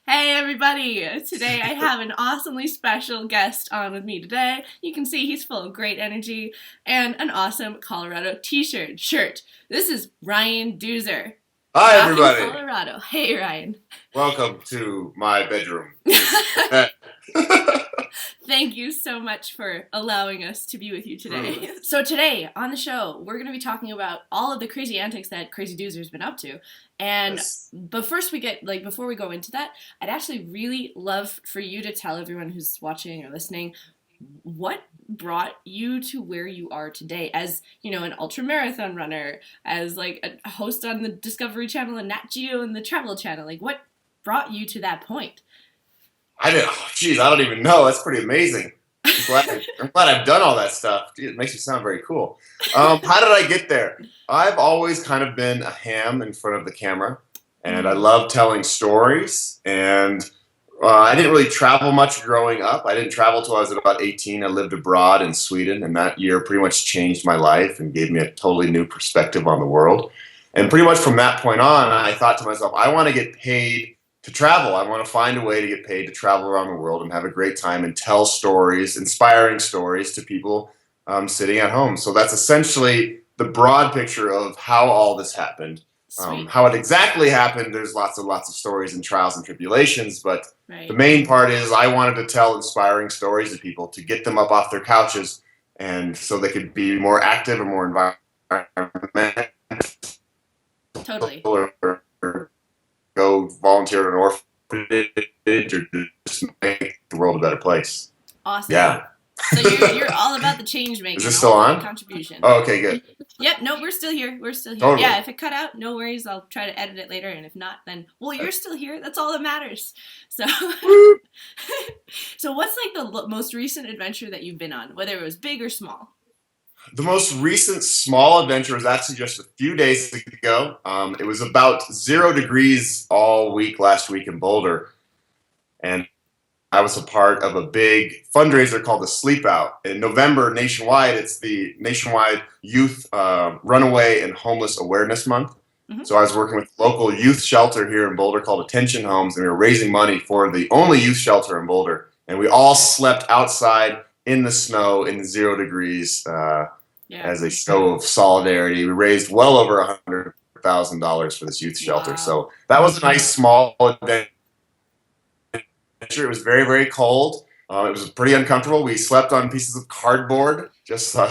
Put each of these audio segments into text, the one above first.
Hey everybody! Today I have an awesomely special guest on with me today. You can see he's full of great energy and an awesome Colorado shirt. This is Ryan Duzer. Hi Back in everybody. Colorado. Hey Ryan. Welcome to my bedroom. Thank you so much for allowing us to be with you today. So today on the show, we're going to be talking about all of the crazy antics that Crazy Doozer's been up to. And Yes. but first before we go into that, I'd actually really love for you to tell everyone who's watching or listening what brought you to where you are today as, an ultra marathon runner, as like a host on the Discovery Channel and Nat Geo and the Travel Channel. Like what brought you to that point? I don't even know. That's pretty amazing. I'm glad I've done all that stuff. Gee, it makes you sound very cool. How did I get there? I've always kind of been a ham in front of the camera, and I love telling stories. And I didn't really travel much growing up. I didn't travel till I was about 18. I lived abroad in Sweden, and that year pretty much changed my life and gave me a totally new perspective on the world. And pretty much from that point on, I thought to myself, I want to get paid to travel. I want to find a way to get paid to travel around the world and have a great time and tell stories, inspiring stories to people sitting at home. So that's essentially the broad picture of how all this happened. How it exactly happened, there's lots of stories and trials and tribulations, but the main part is I wanted to tell inspiring stories to people to get them up off their couches and so they could be more active and more environmental. Totally. Or go volunteer at an orphanage or just make the world a better place. Awesome. Yeah. So you're all about the change making. Is this still on? Contribution. Oh, okay, good. Yep. No, we're still here. Totally. Yeah. If it cut out, no worries. I'll try to edit it later. And if not, then you're still here. That's all that matters. So, so what's like the most recent adventure that you've been on, whether it was big or small? The most recent small adventure was actually just a few days ago. It was about 0 degrees all week last week in Boulder, and I was a part of a big fundraiser called the Sleep Out. In November, nationwide, it's the Nationwide Youth Runaway and Homeless Awareness Month. Mm-hmm. So I was working with a local youth shelter here in Boulder called Attention Homes, and we were raising money for the only youth shelter in Boulder. And we all slept outside in the snow in 0 degrees as a show of solidarity. We raised well over $100,000 for this youth shelter. Wow. So that was a nice small adventure. It was very, very cold. It was pretty uncomfortable. We slept on pieces of cardboard. So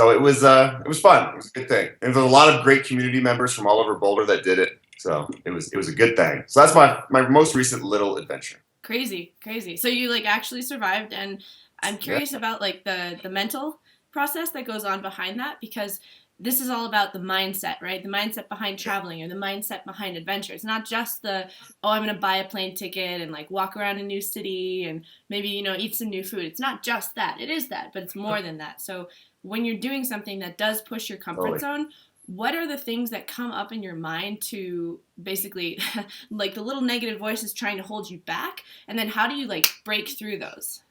it was fun. It was a good thing. And there was a lot of great community members from all over Boulder that did it. So it was a good thing. So that's my most recent little adventure. Crazy. So you actually survived, and I'm curious about the mental process that goes on behind that, because this is all about the mindset, right? The mindset behind traveling, or the mindset behind adventure. It's not just I'm going to buy a plane ticket and walk around a new city and maybe, eat some new food. It's not just that. It is that, but it's more than that. So when you're doing something that does push your comfort zone, what are the things that come up in your mind to basically the little negative voices trying to hold you back? And then how do you break through those?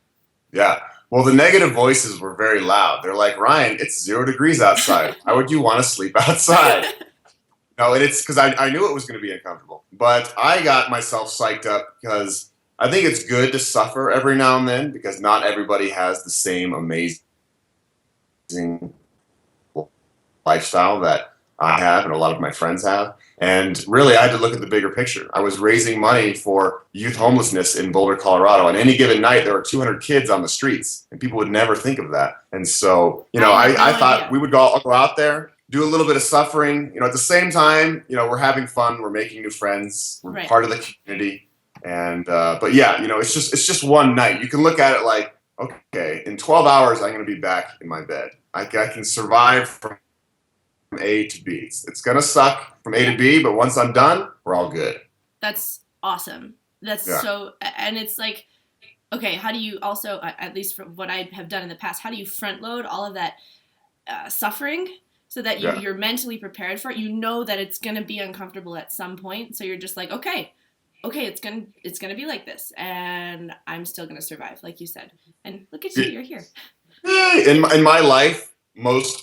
Yeah. Well, the negative voices were very loud. They're like, Ryan, it's 0 degrees outside. Why would you want to sleep outside? No, and it's because I knew it was going to be uncomfortable. But I got myself psyched up because I think it's good to suffer every now and then, because not everybody has the same amazing lifestyle that I have and a lot of my friends have. And really, I had to look at the bigger picture. I was raising money for youth homelessness in Boulder, Colorado. On any given night, there were 200 kids on the streets, and people would never think of that. And so, I thought we would go out there, do a little bit of suffering. At the same time, we're having fun, we're making new friends, we're part of the community. And but yeah, it's just one night. You can look at it like, okay, in 12 hours, I'm going to be back in my bed. I can survive from A to B. It's going to suck from A to B, but once I'm done, we're all good. That's awesome. That's so, and it's okay, how do you also, at least from what I have done in the past, how do you front load all of that suffering so that you're mentally prepared for it? You know that it's going to be uncomfortable at some point. So you're just okay, it's going to be like this, and I'm still going to survive, like you said. And look at you, you're here. In my life,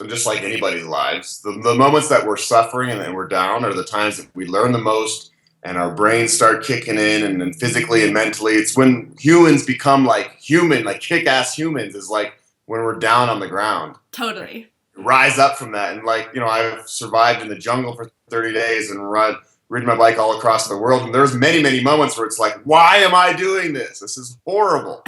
just like anybody's lives, the moments that we're suffering and we're down are the times that we learn the most, and our brains start kicking in, and then physically and mentally. It's when humans become like human, like kick-ass humans, is like when we're down on the ground. Totally. Rise up from that. And like, I've survived in the jungle for 30 days and ridden my bike all across the world. And there's many, many moments where it's like, why am I doing this? This is horrible.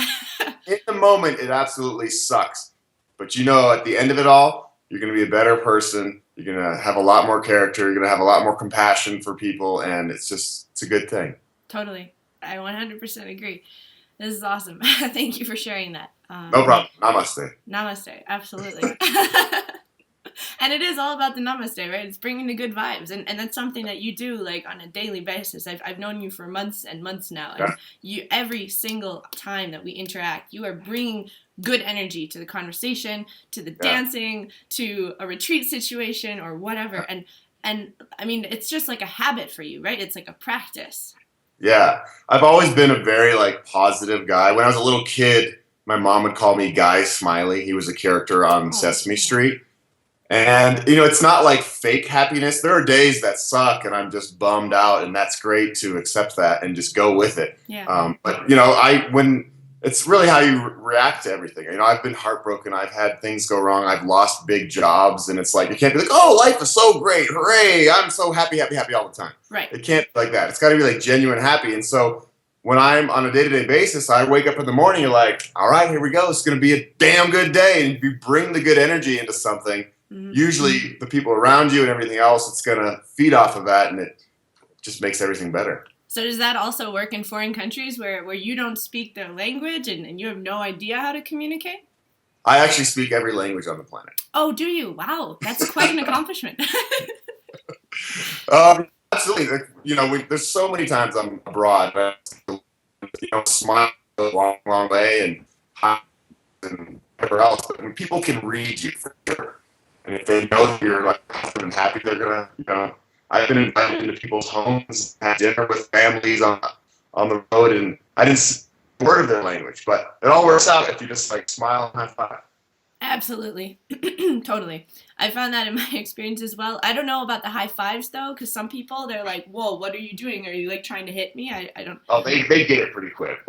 In the moment, it absolutely sucks. But at the end of it all, you're going to be a better person. You're going to have a lot more character. You're going to have a lot more compassion for people. And it's a good thing. Totally. I 100% agree. This is awesome. Thank you for sharing that. No problem. Namaste. Namaste. Absolutely. And it is all about the namaste, right? It's bringing the good vibes. And that's something that you do like on a daily basis. I've known you for months and months now. And every single time that we interact, you are bringing good energy to the conversation, to the dancing, to a retreat situation or whatever. And I mean, it's just like a habit for you, right? It's like a practice. Yeah. I've always been a very like positive guy. When I was a little kid, my mom would call me Guy Smiley. He was a character on Sesame Street. And, it's not like fake happiness. There are days that suck and I'm just bummed out, and that's great to accept that and just go with it. Yeah. But, when it's really how you react to everything. I've been heartbroken. I've had things go wrong. I've lost big jobs, and it's like, you can't be like, oh, life is so great. Hooray. I'm so happy, happy, happy all the time. Right. It can't be like that. It's got to be like genuine happy. And so when I'm on a day-to-day basis, I wake up in the morning, you're like, all right, here we go. It's going to be a damn good day. And if you bring the good energy into something, usually the people around you and everything else, it's going to feed off of that, and it just makes everything better. So does that also work in foreign countries where you don't speak their language and you have no idea how to communicate? I actually speak every language on the planet. Oh, do you? Wow. That's quite an accomplishment. Absolutely. There's so many times I'm abroad, but, smile a long, long way and whatever else. But when people can read you for sure, and if they know that you're like happy, they're gonna. I've been invited into people's homes, had dinner with families on the road, and I didn't see a word of their language, but it all works out if you just like smile and high five. Absolutely. Totally. I found that in my experience as well. I don't know about the high fives though, because some people, they're like, whoa, what are you doing? Are you like trying to hit me? I don't. Oh, they get it pretty quick.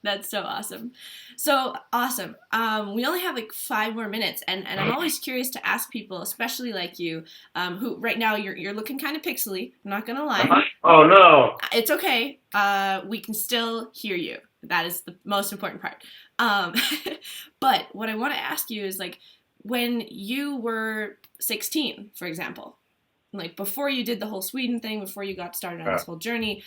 That's so awesome. So awesome. We only have like 5 more minutes, and I'm always curious to ask people, especially like you, who right now you're looking kind of pixely. I'm not gonna lie. Oh no. It's okay. We can still hear you. That is the most important part. But what I want to ask you is like, when you were 16, for example, like before you did the whole Sweden thing, before you got started on this whole journey,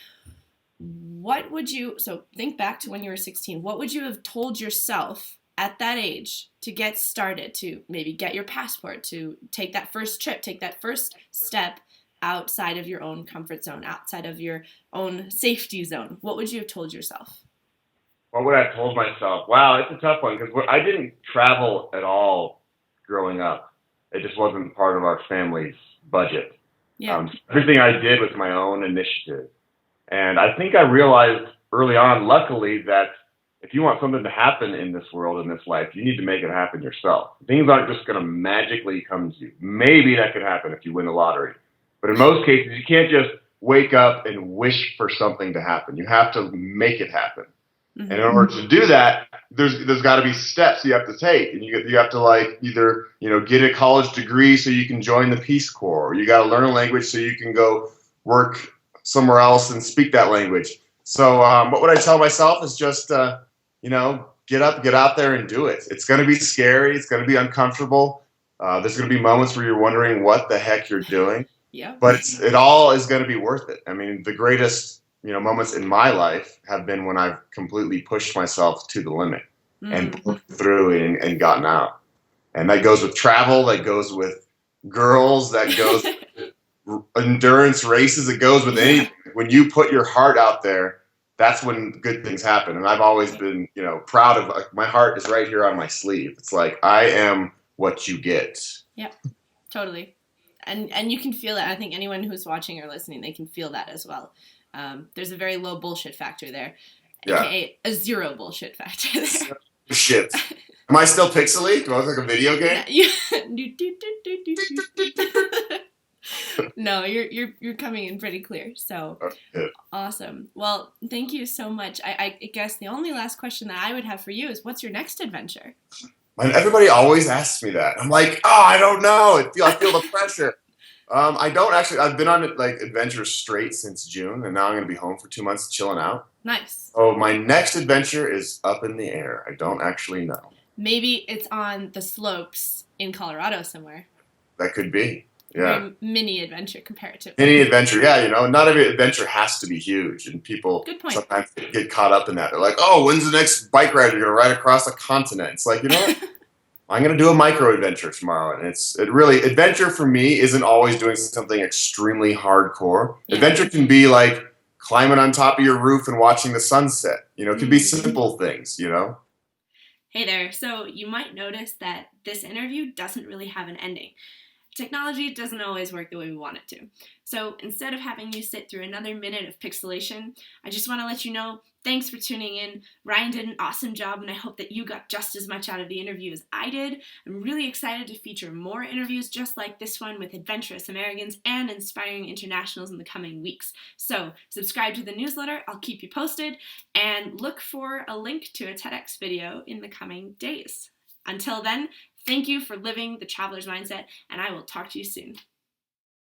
so think back to when you were 16, what would you have told yourself at that age to get started, to maybe get your passport, to take that first trip, take that first step outside of your own comfort zone, outside of your own safety zone? What would you have told yourself? What would I have told myself? Wow, it's a tough one because I didn't travel at all growing up. It just wasn't part of our family's budget. Yeah. Everything I did was my own initiative. And I think I realized early on, luckily, that if you want something to happen in this world, in this life, you need to make it happen yourself. Things aren't just going to magically come to you. Maybe that could happen if you win the lottery. But in most cases, you can't just wake up and wish for something to happen. You have to make it happen. Mm-hmm. And in order to do that, there's got to be steps you have to take, and you have to like either get a college degree so you can join the Peace Corps, or you got to learn a language so you can go work somewhere else and speak that language. So what would I tell myself is just get out there and do it. It's going to be scary. It's going to be uncomfortable. There's going to be moments where you're wondering what the heck you're doing. Yeah. But it all is going to be worth it. I mean, the greatest moments in my life have been when I've completely pushed myself to the limit and broke through and gotten out. And that goes with travel, that goes with girls, that goes with endurance races, it goes with anything. When you put your heart out there, that's when good things happen. And I've always been, proud of, like, my heart is right here on my sleeve. It's like, I am what you get. Yep, totally. And you can feel that. I think anyone who's watching or listening, they can feel that as well. There's a very low bullshit factor there, aka a zero bullshit factor there. Shit. Am I still pixely? Do I look like a video game? Yeah. No, you're coming in pretty clear. So Okay. awesome. Well, thank you so much. I guess the only last question that I would have for you is, what's your next adventure? And everybody always asks me that. I'm like, oh, I don't know. I feel the pressure. I don't actually. I've been on like adventures straight since June, and now I'm going to be home for 2 months chilling out. Nice. Oh, my next adventure is up in the air. I don't actually know. Maybe it's on the slopes in Colorado somewhere. That could be. Yeah. Very mini adventure comparatively. Any adventure, yeah, not every adventure has to be huge, and people Good point. sometimes get caught up in that. They're like, "Oh, when's the next bike ride you're going to ride across a continent?" It's like, you know what? I'm going to do a micro adventure tomorrow, and it really adventure for me isn't always doing something extremely hardcore. Yeah. Adventure can be like climbing on top of your roof and watching the sunset. It could be simple things. Hey there. So you might notice that this interview doesn't really have an ending. Technology doesn't always work the way we want it to. So instead of having you sit through another minute of pixelation, I just want to let you know, thanks for tuning in. Ryan did an awesome job, and I hope that you got just as much out of the interview as I did. I'm really excited to feature more interviews just like this one with adventurous Americans and inspiring internationals in the coming weeks. So subscribe to the newsletter, I'll keep you posted, and look for a link to a TEDx video in the coming days. Until then, thank you for living the traveler's mindset, and I will talk to you soon.